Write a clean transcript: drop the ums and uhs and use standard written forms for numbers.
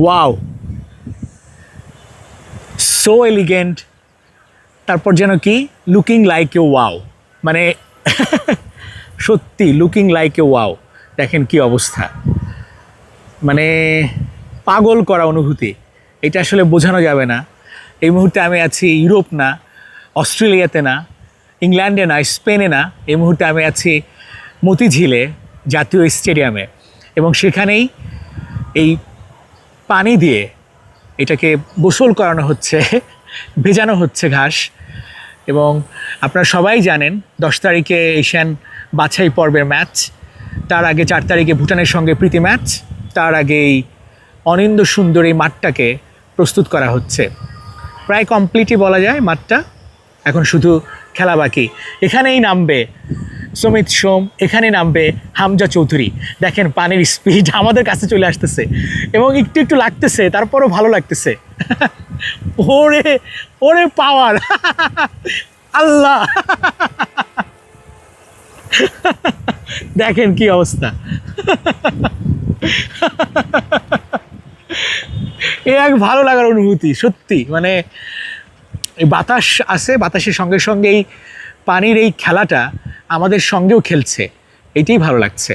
Wow, so elegant. তারপর যেন কি লুকিং লাইক এ ওয়াও, মানে সত্যি লুকিং লাইক এ ওয়াও। দেখেন কি অবস্থা, মানে পাগল করা অনুভূতি। এটা আসলে বোঝানো যাবে না। এই মুহূর্তে আমি আছি ইউরোপ না, অস্ট্রেলিয়াতে না, ইংল্যান্ডে না, স্পেনে না। এই মুহূর্তে আমি আছি মতিঝিলে জাতীয় স্টেডিয়ামে, এবং সেখানেই এই পানি দিয়ে এটাকে গোসল করানো হচ্ছে, ভেজানো হচ্ছে ঘাস। এবং আপনারা সবাই জানেন 10 তারিখে এশিয়ান বাছাই পর্বের ম্যাচ, তার আগে 4 তারিখে ভুটানের সঙ্গে প্রীতি ম্যাচ, তার আগেই অনিন্দ্য সুন্দর এই মাঠটাকে প্রস্তুত করা হচ্ছে। প্রায় কমপ্লিটই বলা যায় মাঠটা, এখন শুধু খেলা বাকি। এখানেই নামবে সমিত সোম, এখানে নামবে হামজা চৌধুরী। দেখেন পানির স্পিড আমাদের কাছে চলে আসতেছে, এবং একটু একটু লাগতেছে, তারপরও ভালো লাগতেছে। ওরে ওরে পাওয়ার, আল্লাহ, দেখেন কি অবস্থা। এ এক ভালো লাগার অনুভূতি সত্যি। মানে এই বাতাস আছে, বাতাসের সঙ্গে সঙ্গে এই পানির এই খেলাটা আমাদের সঙ্গেও খেলছে, এইটাই ভালো লাগছে।